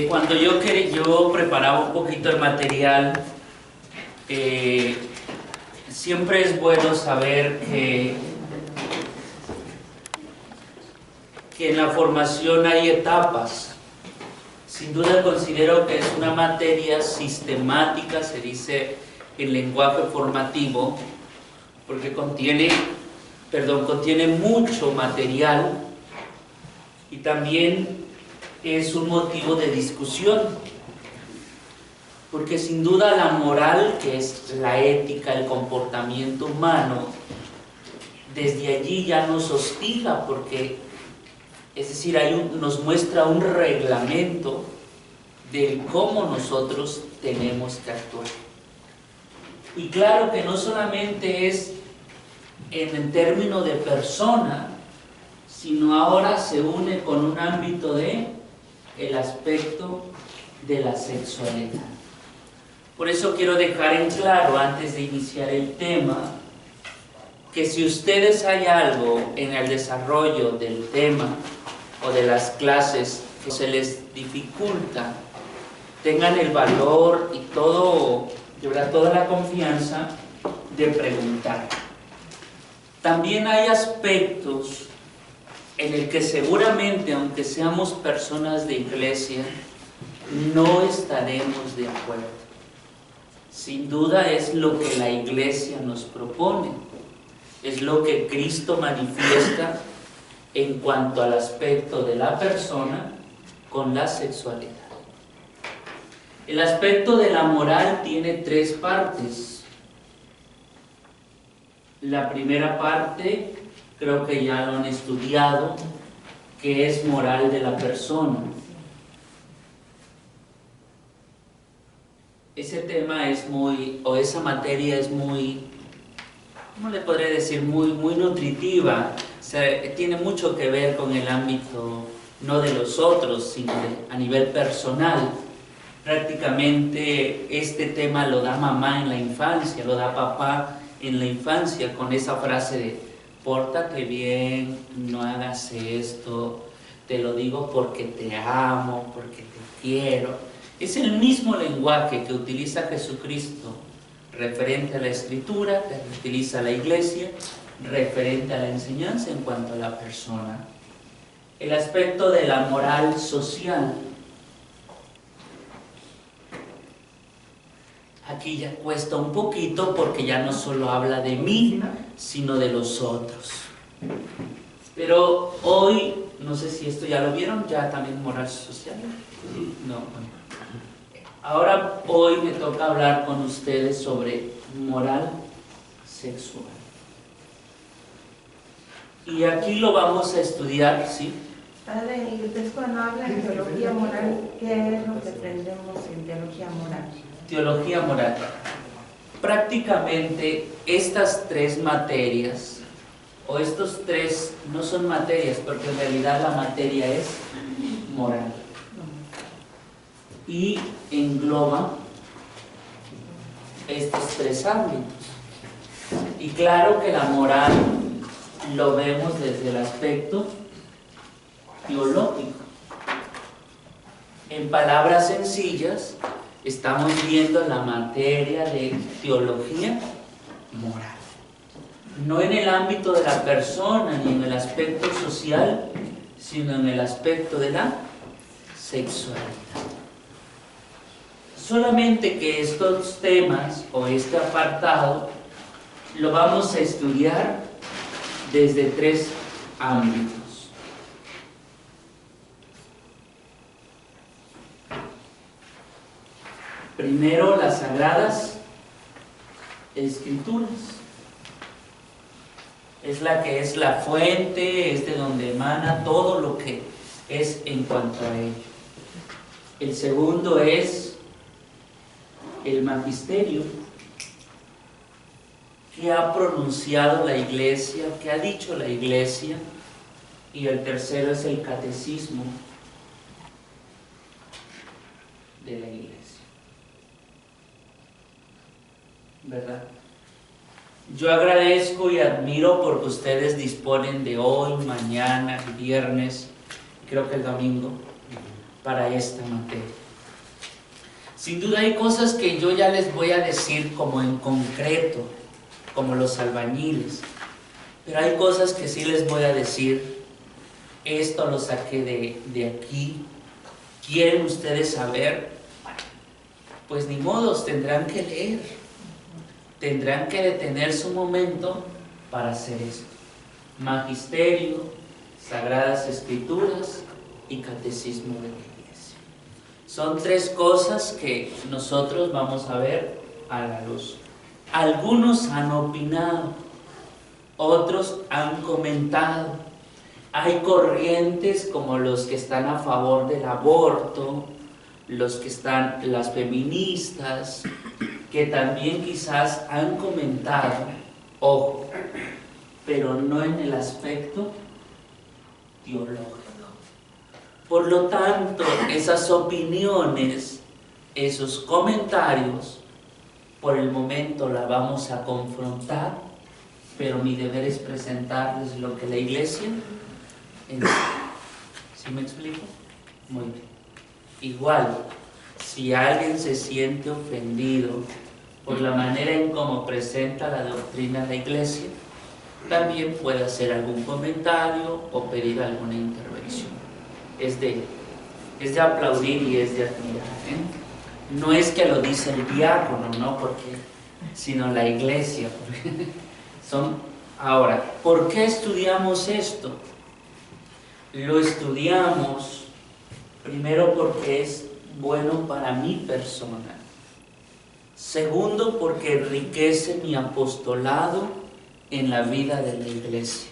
Cuando yo preparaba un poquito el material, siempre es bueno saber que en la formación hay etapas. Sin duda considero que es una materia sistemática, se dice en lenguaje formativo, porque contiene mucho material y también es un motivo de discusión, porque sin duda la moral, que es la ética, el comportamiento humano, desde allí ya nos hostiga, porque es decir, nos muestra un reglamento de cómo nosotros tenemos que actuar. Y claro que no solamente es en el término de persona, sino ahora se une con un ámbito de el aspecto de la sexualidad. Por eso quiero dejar en claro, antes de iniciar el tema, que si ustedes hay algo en el desarrollo del tema o de las clases que se les dificulta, tengan el valor y toda la confianza de preguntar. También hay aspectos en el que seguramente, aunque seamos personas de iglesia, no estaremos de acuerdo. Sin duda es lo que la iglesia nos propone, es lo que Cristo manifiesta en cuanto al aspecto de la persona con la sexualidad. El aspecto de la moral tiene tres partes. La primera parte, creo que ya lo han estudiado, que es moral de la persona. Ese tema esa materia es muy, ¿cómo le podría decir? Muy nutritiva. O sea, tiene mucho que ver con el ámbito no de los otros, sino a nivel personal. Prácticamente este tema lo da mamá en la infancia, lo da papá en la infancia, con esa frase de pórtate bien, no hagas esto, te lo digo porque te amo, porque te quiero. Es el mismo lenguaje que utiliza Jesucristo referente a la Escritura, que utiliza la Iglesia, referente a la enseñanza en cuanto a la persona. El aspecto de la moral social. Aquí ya cuesta un poquito porque ya no solo habla de mí, sino de los otros. Pero hoy, no sé si esto ya lo vieron, ya también moral social. No, bueno. Ahora, hoy me toca hablar con ustedes sobre moral sexual. Y aquí lo vamos a estudiar, ¿sí? Padre, y ustedes cuando hablan de teología moral, ¿qué es lo que aprendemos en teología moral? Teología moral. Prácticamente estas tres materias, o estos tres no son materias, porque en realidad la materia es moral. Y engloba estos tres ámbitos. Y claro que la moral lo vemos desde el aspecto teológico. En palabras sencillas, estamos viendo la materia de teología moral. No en el ámbito de la persona ni en el aspecto social, sino en el aspecto de la sexualidad. Solamente que estos temas o este apartado lo vamos a estudiar desde tres ámbitos. Primero, las Sagradas Escrituras. Es la que es la fuente, es de donde emana todo lo que es en cuanto a ello. El segundo es el magisterio, que ha pronunciado la Iglesia, que ha dicho la Iglesia, y el tercero es el catecismo de la Iglesia. ¿Verdad? Yo agradezco y admiro porque ustedes disponen de hoy, mañana, viernes, creo que el domingo, para esta materia. Sin duda hay cosas que yo ya les voy a decir como en concreto, como los albañiles, pero hay cosas que sí les voy a decir, esto lo saqué de aquí, ¿quieren ustedes saber? Pues ni modos, tendrán que leer, tendrán que detenerse un momento para hacer esto. Magisterio, Sagradas Escrituras y Catecismo de la Iglesia. Son tres cosas que nosotros vamos a ver a la luz. Algunos han opinado, otros han comentado. Hay corrientes como los que están a favor del aborto, los que están, las feministas, que también quizás han comentado, ojo, pero no en el aspecto teológico. Por lo tanto, esas opiniones, esos comentarios, por el momento la vamos a confrontar, pero mi deber es presentarles lo que la Iglesia enseña. ¿Sí me explico? Muy bien. Igual, si alguien se siente ofendido por la manera en cómo presenta la doctrina de la Iglesia, también puede hacer algún comentario o pedir alguna intervención. Es de aplaudir y es de admirar, ¿eh? No es que lo dice el diácono, ¿no? Sino la Iglesia. Ahora, ¿por qué estudiamos esto? Lo estudiamos primero porque es bueno para mi persona. Segundo, porque enriquece mi apostolado en la vida de la Iglesia.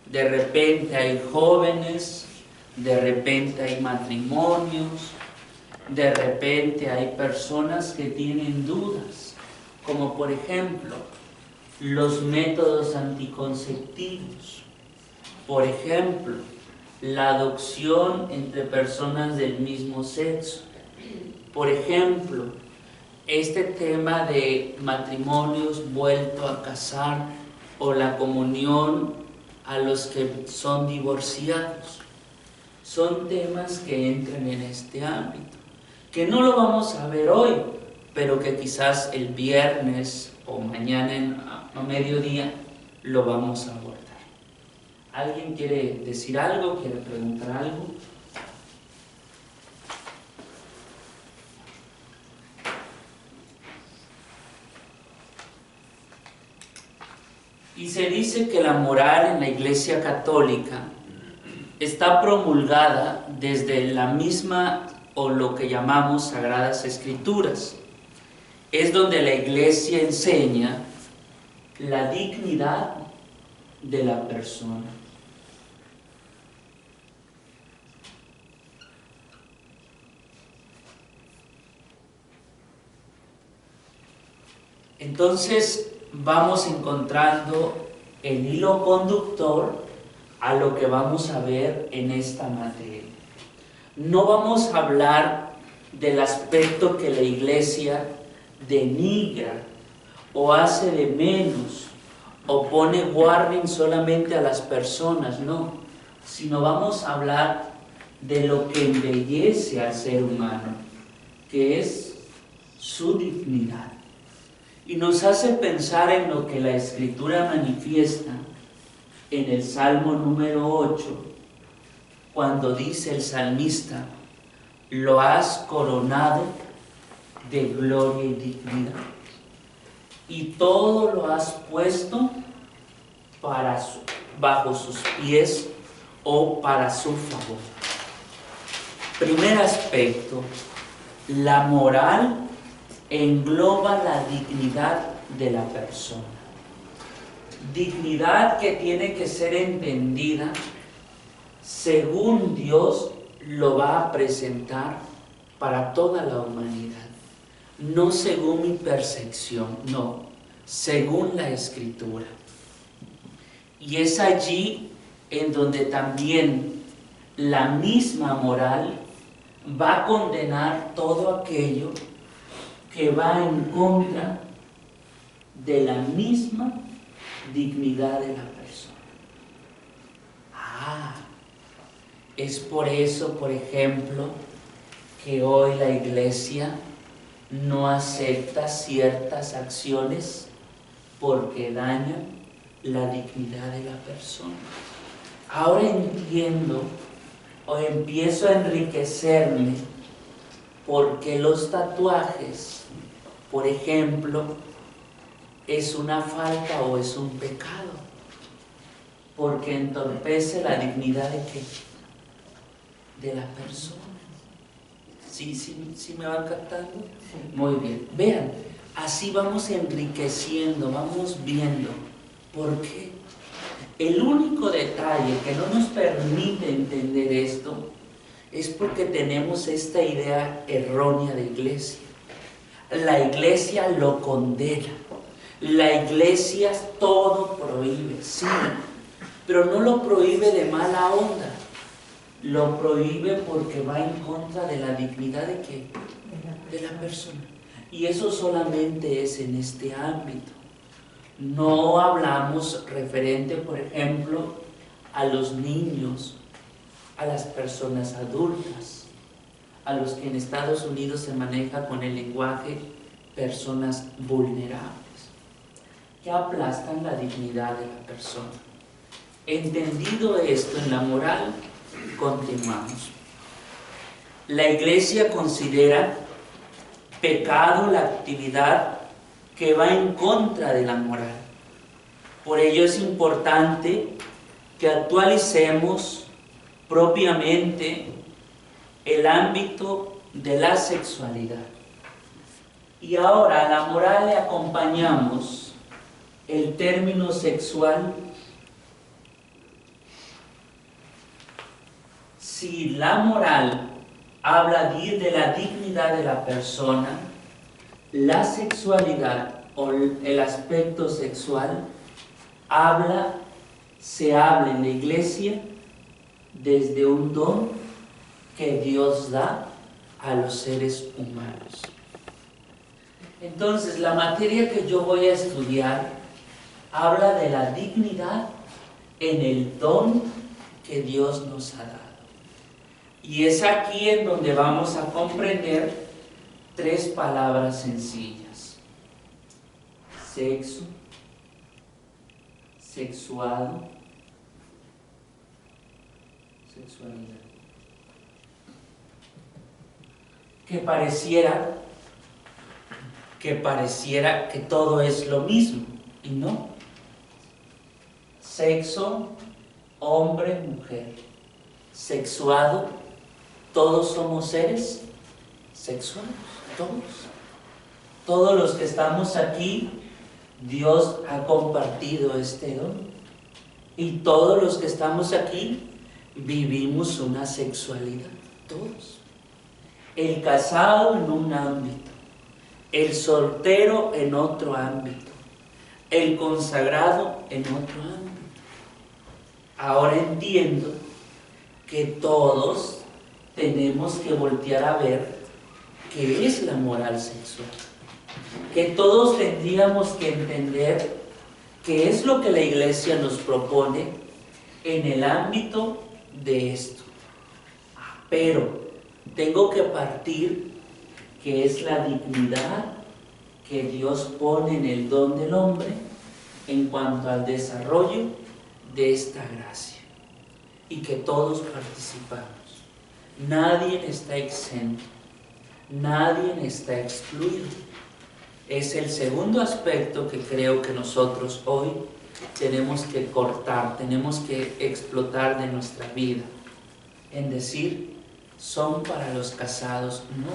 De repente hay jóvenes, de repente hay matrimonios, de repente hay personas que tienen dudas, como por ejemplo los métodos anticonceptivos, por ejemplo la adopción entre personas del mismo sexo, por ejemplo este tema de matrimonios vuelto a casar o la comunión a los que son divorciados. Son temas que entran en este ámbito, que no lo vamos a ver hoy, pero que quizás el viernes o mañana a mediodía lo vamos a abordar. ¿Alguien quiere decir algo? ¿Quiere preguntar algo? Y se dice que la moral en la Iglesia Católica está promulgada desde la misma o lo que llamamos Sagradas Escrituras. Es donde la Iglesia enseña la dignidad de la persona. Entonces vamos encontrando el hilo conductor a lo que vamos a ver en esta materia. No vamos a hablar del aspecto que la Iglesia denigra o hace de menos o pone warning solamente a las personas, no, sino vamos a hablar de lo que embellece al ser humano, que es su dignidad. Y nos hace pensar en lo que la Escritura manifiesta en el Salmo número 8, cuando dice el salmista: lo has coronado de gloria y dignidad, y todo lo has puesto bajo sus pies o para su favor. Primer aspecto, la moral engloba la dignidad de la persona. Dignidad que tiene que ser entendida según Dios lo va a presentar para toda la humanidad. No según mi percepción, no, según la Escritura. Y es allí en donde también la misma moral va a condenar todo aquello que va en contra de la misma dignidad de la persona. Es por eso, por ejemplo, que hoy la Iglesia no acepta ciertas acciones porque dañan la dignidad de la persona. Ahora entiendo o empiezo a enriquecerme porque los tatuajes, por ejemplo, es una falta o es un pecado, porque entorpece la dignidad de ¿qué? De la persona. ¿Sí me van captando? Sí. Muy bien. Vean, así vamos enriqueciendo, vamos viendo. ¿Por qué? El único detalle que no nos permite entender esto es porque tenemos esta idea errónea de iglesia. La iglesia lo condena. La iglesia todo prohíbe, sí, pero no lo prohíbe de mala onda. Lo prohíbe porque va en contra de la dignidad de ¿qué? De la persona. Y eso solamente es en este ámbito. No hablamos referente, por ejemplo, a los niños, a las personas adultas, a los que en Estados Unidos se maneja con el lenguaje personas vulnerables, que aplastan la dignidad de la persona. Entendido esto en la moral, continuamos. La Iglesia considera pecado la actividad que va en contra de la moral. Por ello es importante que actualicemos propiamente el ámbito de la sexualidad. Y ahora a la moral le acompañamos el término sexual. Si la moral habla de la dignidad de la persona, la sexualidad o el aspecto sexual se habla en la Iglesia desde un don que Dios da a los seres humanos. Entonces, la materia que yo voy a estudiar habla de la dignidad en el don que Dios nos ha dado. Y es aquí en donde vamos a comprender tres palabras sencillas: sexo, sexuado, sexualidad. Que pareciera que todo es lo mismo, y no. Sexo, hombre, mujer. Sexuado, todos somos seres sexuales, todos. Todos los que estamos aquí, Dios ha compartido este don. Y todos los que estamos aquí, vivimos una sexualidad, todos. El casado en un ámbito, el soltero en otro ámbito, el consagrado en otro ámbito. Ahora entiendo que todos tenemos que voltear a ver qué es la moral sexual. Que todos tendríamos que entender qué es lo que la Iglesia nos propone en el ámbito de esto. Pero tengo que partir que es la dignidad que Dios pone en el don del hombre en cuanto al desarrollo de esta gracia, y que todos participamos. Nadie está exento, nadie está excluido. Es el segundo aspecto que creo que nosotros hoy tenemos que cortar, tenemos que explotar de nuestra vida, en decir, son para los casados. No,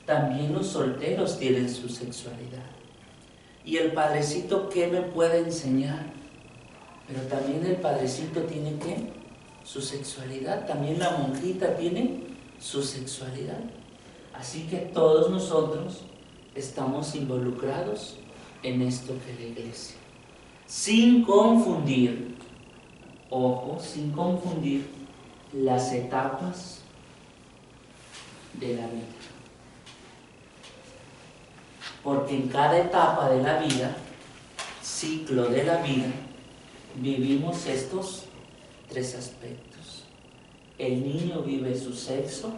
también los solteros tienen su sexualidad. ¿Y el padrecito qué me puede enseñar? Pero también el padrecito tiene ¿qué? Su sexualidad. También la monjita tiene su sexualidad. Así que todos nosotros estamos involucrados en esto que es la Iglesia. Sin confundir, ojo, sin confundir las etapas de la vida. Porque en cada etapa de la vida, ciclo de la vida, vivimos estos tres aspectos. El niño vive su sexo,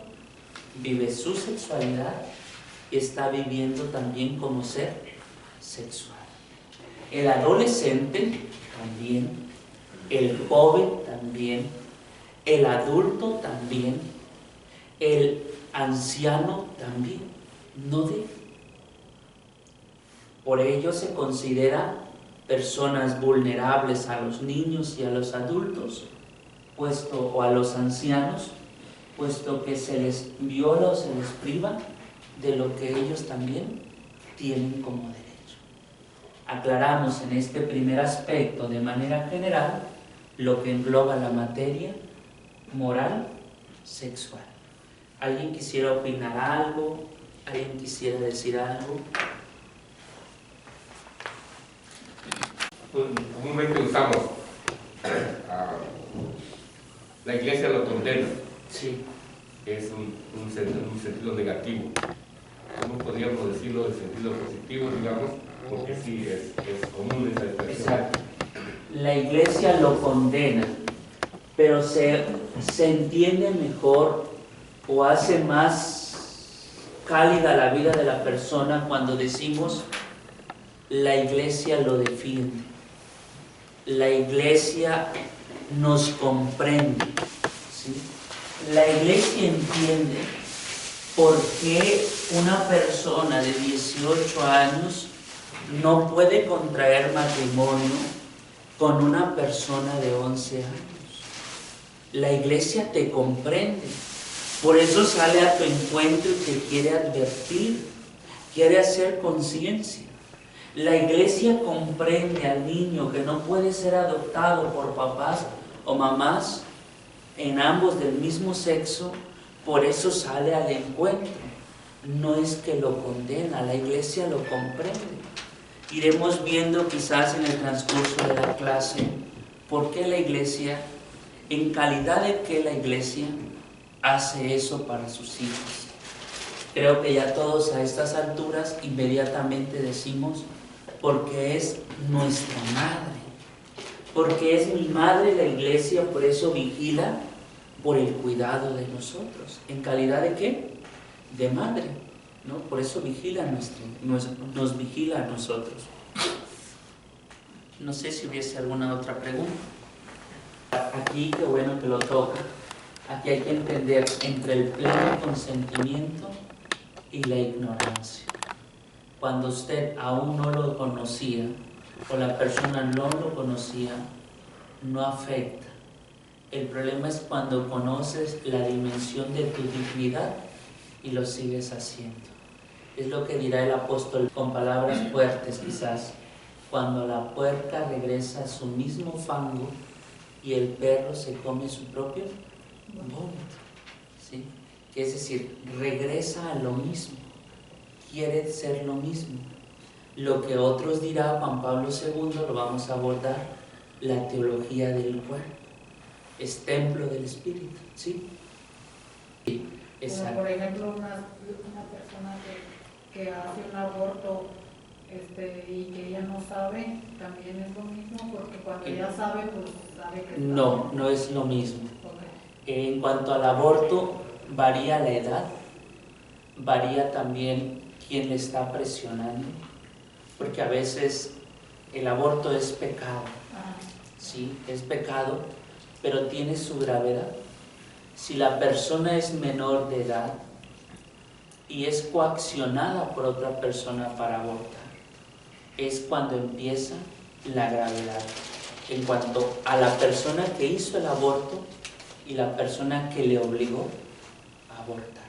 vive su sexualidad y está viviendo también como ser sexual. El adolescente también, el joven también, el adulto también, el anciano también, no debe. Por ello se considera personas vulnerables a los niños y a los adultos, o a los ancianos, puesto que se les viola o se les priva de lo que ellos también tienen como derecho. Aclaramos en este primer aspecto de manera general lo que engloba la materia moral sexual. ¿Alguien quisiera opinar algo? ¿Alguien quisiera decir algo? Comúnmente usamos, la iglesia lo condena, Sí. es un sentido negativo. ¿Cómo podríamos decirlo en sentido positivo, digamos? Porque sí, es común esa expresión. Exacto. La iglesia lo condena, pero se entiende mejor o hace más cálida la vida de la persona cuando decimos la iglesia lo defiende. La iglesia nos comprende, ¿sí? La iglesia entiende por qué una persona de 18 años no puede contraer matrimonio con una persona de 11 años. La iglesia te comprende, por eso sale a tu encuentro y te quiere advertir, quiere hacer conciencia. La iglesia comprende al niño que no puede ser adoptado por papás o mamás en ambos del mismo sexo, por eso sale al encuentro. No es que lo condena, la iglesia lo comprende. Iremos viendo quizás en el transcurso de la clase por qué la iglesia, en calidad de que la iglesia hace eso para sus hijos. Creo que ya todos a estas alturas inmediatamente decimos: porque es nuestra madre, porque es mi madre la iglesia, por eso vigila por el cuidado de nosotros. ¿En calidad de qué? De madre, ¿no? Por eso vigila nos vigila a nosotros. No sé si hubiese alguna otra pregunta. Aquí, qué bueno que lo toca. Aquí hay que entender entre el pleno consentimiento y la ignorancia. Cuando usted aún no lo conocía o la persona no lo conocía, no afecta. El problema es cuando conoces la dimensión de tu dignidad y lo sigues haciendo. Es lo que dirá el apóstol con palabras fuertes quizás: cuando la puerca regresa a su mismo fango y el perro se come su propio vómito, ¿sí? Es decir, regresa a lo mismo, quiere ser lo mismo. Lo que otros dirá Juan Pablo II lo vamos a abordar, la teología del cuerpo. Es templo del espíritu, ¿sí? Sí, exacto. Por ejemplo, una persona que hace un aborto y que ella no sabe, también es lo mismo, porque cuando ella sabe, pues sabe que está No, no es lo mismo. Okay. En cuanto al aborto, varía la edad, varía también quién le está presionando, porque a veces el aborto es pecado, sí, es pecado, pero tiene su gravedad. Si la persona es menor de edad y es coaccionada por otra persona para abortar, es cuando empieza la gravedad. En cuanto a la persona que hizo el aborto y la persona que le obligó a abortar.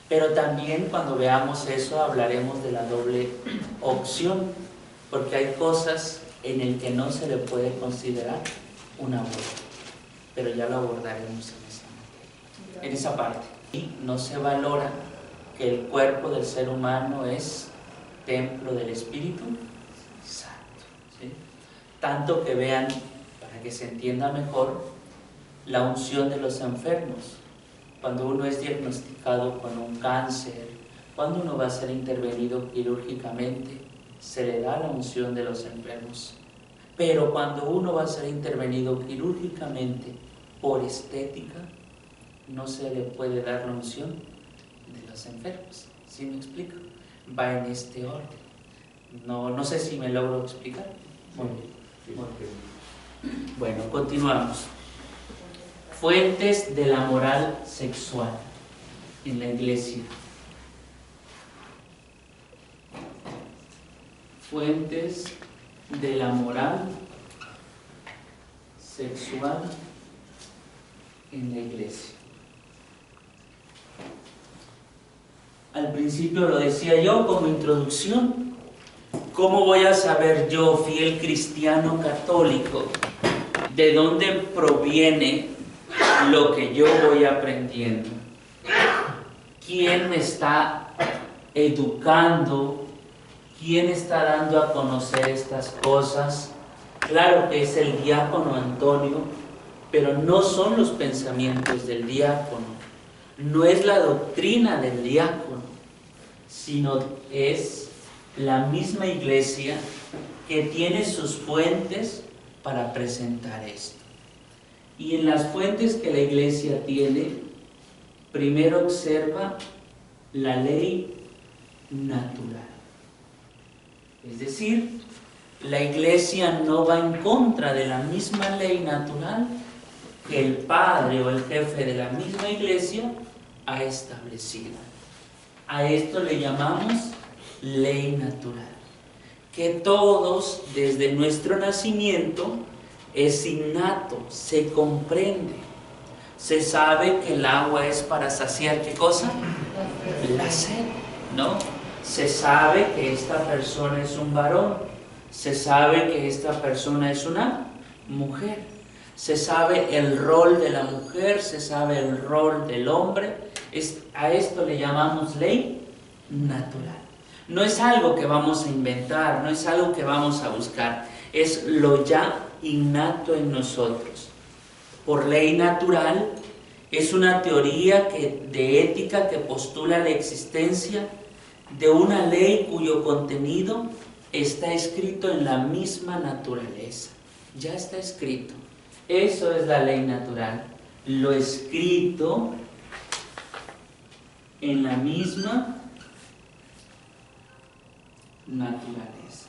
Pero también cuando veamos eso hablaremos de la doble opción, porque hay cosas en el que no se le puede considerar un aborto, pero ya lo abordaremos en esa parte. Y no se valora que el cuerpo del ser humano es templo del Espíritu Santo, ¿sí? Tanto que vean, para que se entienda mejor, la unción de los enfermos. Cuando uno es diagnosticado con un cáncer, cuando uno va a ser intervenido quirúrgicamente, se le da la unción de los enfermos. Pero cuando uno va a ser intervenido quirúrgicamente por estética, no se le puede dar la unción de los enfermos. ¿Sí me explico? Va en este orden. No sé si me logro explicar. Muy bien. Muy bien. Bueno, continuamos. Fuentes de la moral sexual en la iglesia. Fuentes de la moral sexual en la iglesia. Al principio lo decía yo como introducción. ¿Cómo voy a saber yo, fiel cristiano católico, de dónde proviene lo que yo voy aprendiendo? ¿Quién me está educando? ¿Quién está dando a conocer estas cosas? Claro que es el diácono Antonio, pero no son los pensamientos del diácono, no es la doctrina del diácono, sino es la misma iglesia que tiene sus fuentes para presentar esto. Y en las fuentes que la iglesia tiene, primero observa la ley natural. Es decir, la iglesia no va en contra de la misma ley natural que el padre o el jefe de la misma iglesia ha establecido. A esto le llamamos ley natural, que todos desde nuestro nacimiento es innato, se comprende. Se sabe que el agua es para saciar ¿qué cosa? La sed, ¿no? Se sabe que esta persona es un varón, se sabe que esta persona es una mujer, se sabe el rol de la mujer, se sabe el rol del hombre. A esto le llamamos ley natural. No es algo que vamos a inventar, no es algo que vamos a buscar, es lo ya innato en nosotros. Por ley natural es una teoría de ética que postula la existencia de una ley cuyo contenido está escrito en la misma naturaleza. Ya está escrito. Eso es la ley natural. Lo escrito en la misma naturaleza.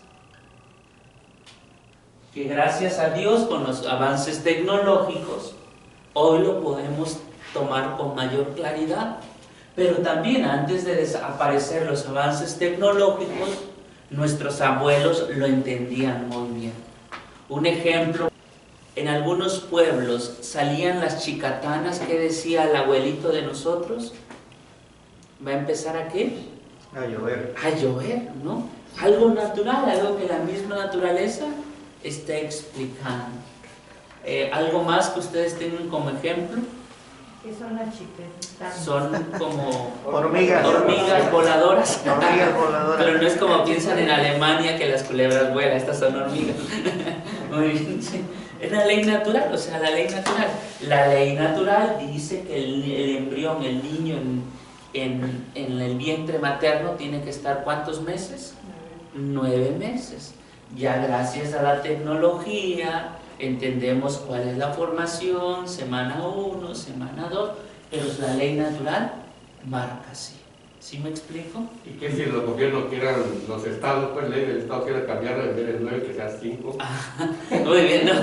Que gracias a Dios, con los avances tecnológicos, hoy lo podemos tomar con mayor claridad. Pero también antes de desaparecer los avances tecnológicos, nuestros abuelos lo entendían muy bien. Un ejemplo, en algunos pueblos salían las chicatanas. ¿Qué decía el abuelito de nosotros? ¿Va a empezar a qué? A llover. A llover, ¿no? Algo natural, algo que la misma naturaleza está explicando. ¿Algo más que ustedes tengan como ejemplo? ¿Qué son las chicatanas? Son como Hormigas. hormigas voladoras. Hormigas voladoras. Pero no es como piensan en Alemania que las culebras vuelan, estas son hormigas. Muy bien, sí. Es la ley natural, o sea, la ley natural. La ley natural dice que el embrión, el niño en el vientre materno tiene que estar ¿cuántos meses? 9 meses. Ya gracias a la tecnología entendemos cuál es la formación, semana 1, semana 2, pero la ley natural marca así. ¿Sí me explico? ¿Y qué si los gobiernos quieran, los estados, pues ley del estado quiera cambiarlo en vez de 9 que sea 5? Muy bien, no,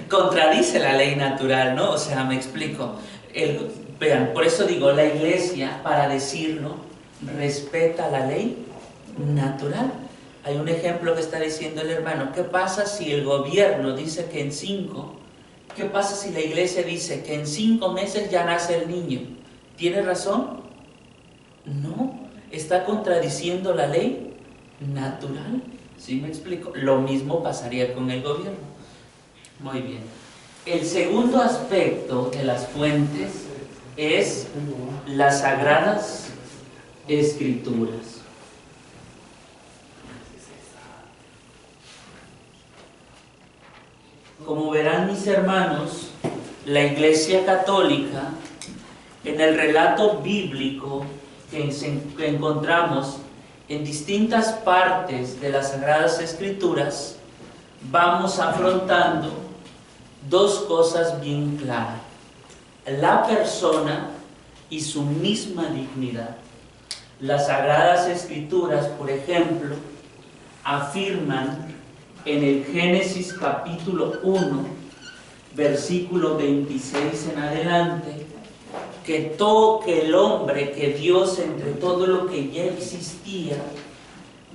contradice la ley natural, ¿no? O sea, me explico. Vean, por eso digo, la iglesia, para decirlo, respeta la ley natural. Hay un ejemplo que está diciendo el hermano. ¿Qué pasa si el gobierno dice que en 5? ¿Qué pasa si la iglesia dice que en 5 meses ya nace el niño? ¿Tiene razón? No, está contradiciendo la ley natural. ¿Sí me explico? Lo mismo pasaría con el gobierno. Muy bien. El segundo aspecto de las fuentes es las Sagradas Escrituras. Como verán mis hermanos, la Iglesia Católica, en el relato bíblico que encontramos en distintas partes de las Sagradas Escrituras, vamos afrontando dos cosas bien claras. La persona y su misma dignidad. Las Sagradas Escrituras, por ejemplo, afirman en el Génesis capítulo 1, versículo 26 en adelante, que el hombre, que Dios, entre todo lo que ya existía,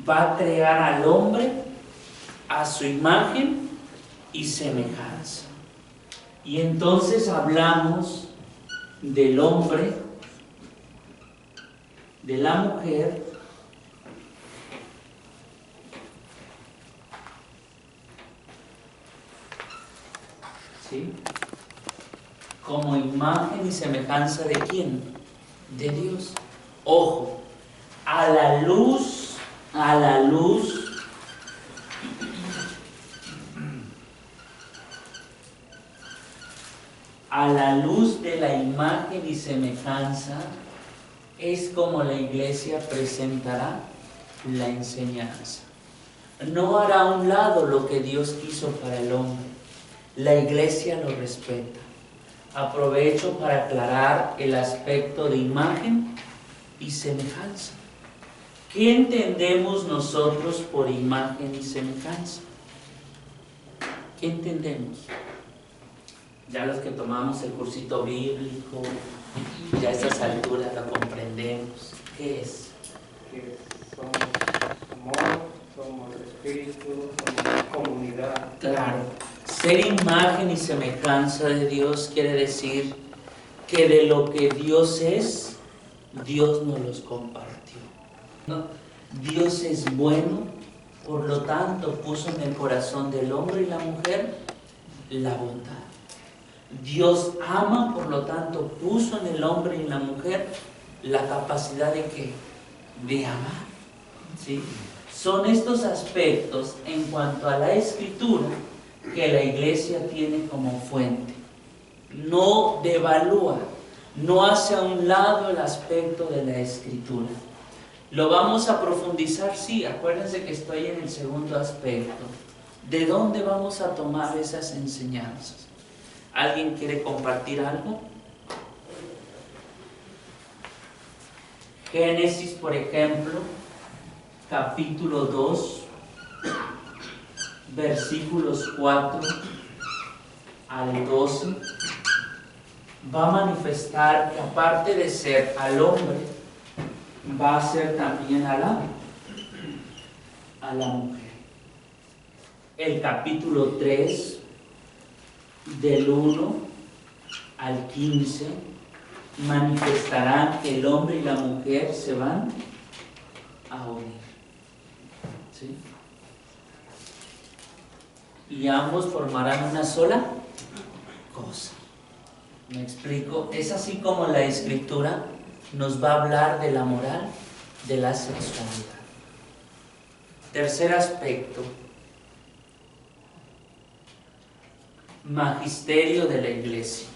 va a crear al hombre a su imagen y semejanza. Y entonces hablamos del hombre, de la mujer, ¿sí?, como imagen y semejanza ¿de quién? De Dios. Ojo, a la luz de la imagen y semejanza es como la Iglesia presentará la enseñanza. No hará a un lado lo que Dios quiso para el hombre. La Iglesia lo respeta. Aprovecho para aclarar el aspecto de imagen y semejanza. ¿Qué entendemos nosotros por imagen y semejanza? ¿Qué entendemos? Ya los que tomamos el cursito bíblico, ya a estas alturas lo comprendemos. ¿Qué es? Que somos amor, somos espíritu, somos comunidad. Claro, ser imagen y semejanza de Dios quiere decir que de lo que Dios es, Dios nos los compartió. ¿No? Dios es bueno, por lo tanto puso en el corazón del hombre y la mujer la bondad. Dios ama, por lo tanto puso en el hombre y en la mujer la capacidad de ¿qué? De amar. ¿Sí? Son estos aspectos en cuanto a la Escritura que la Iglesia tiene como fuente. No devalúa, no hace a un lado el aspecto de la Escritura. ¿Lo vamos a profundizar? Sí, acuérdense que estoy en el segundo aspecto. ¿De dónde vamos a tomar esas enseñanzas? ¿Alguien quiere compartir algo? Génesis, por ejemplo, capítulo 2, versículos 4 al 12, va a manifestar que aparte de ser al hombre, va a ser también a la mujer. El capítulo 3, del 1 al 15, manifestarán que el hombre y la mujer se van a unir. ¿Sí? Y ambos formarán una sola cosa. ¿Me explico? Es así como la Escritura nos va a hablar de la moral de la sexualidad. Tercer aspecto: magisterio de la Iglesia.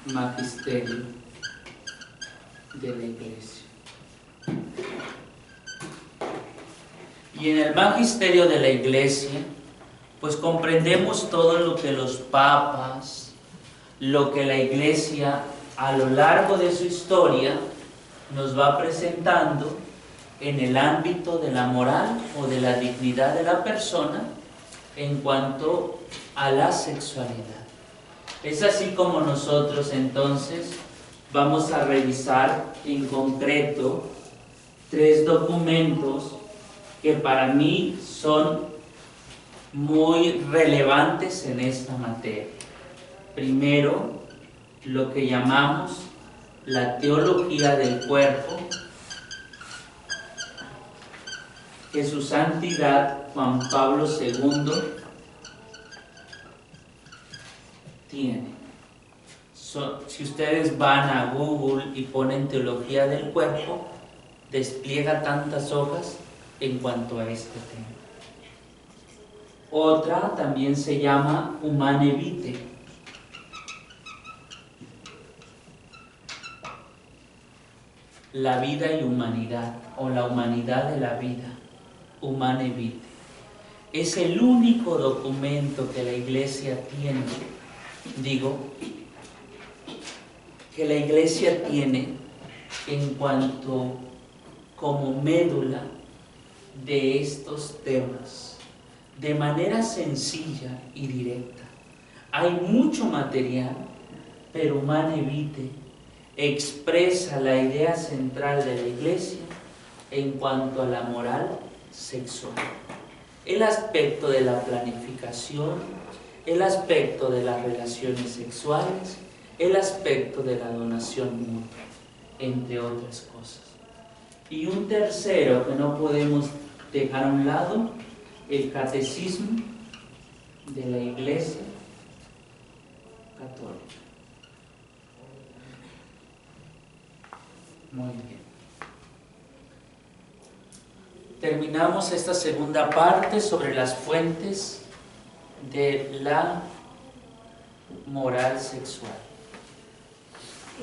Magisterio de la Iglesia. Y en el magisterio de la Iglesia, pues comprendemos todo lo que los papas, lo que la Iglesia a lo largo de su historia nos va presentando en el ámbito de la moral o de la dignidad de la persona en cuanto a la sexualidad. Es así como nosotros entonces vamos a revisar en concreto 3 documentos que para mí son muy relevantes en esta materia. Primero, lo que llamamos la teología del cuerpo, que su santidad Juan Pablo II tiene. Si ustedes van a Google y ponen teología del cuerpo, despliega tantas hojas en cuanto a este tema. Otra también se llama Humane Vitae, la vida y humanidad, o la humanidad de la vida, Humane Vitae. Es el único documento que la Iglesia tiene, que la Iglesia tiene en cuanto como médula de estos temas, de manera sencilla y directa. Hay mucho material, pero Humane Vitae expresa la idea central de la Iglesia en cuanto a la moral sexual. El aspecto de la planificación, el aspecto de las relaciones sexuales, el aspecto de la donación mutua, entre otras cosas. Y un tercero que no podemos dejar a un lado, el catecismo de la Iglesia Católica. Muy bien. Terminamos esta segunda parte sobre las fuentes de la moral sexual.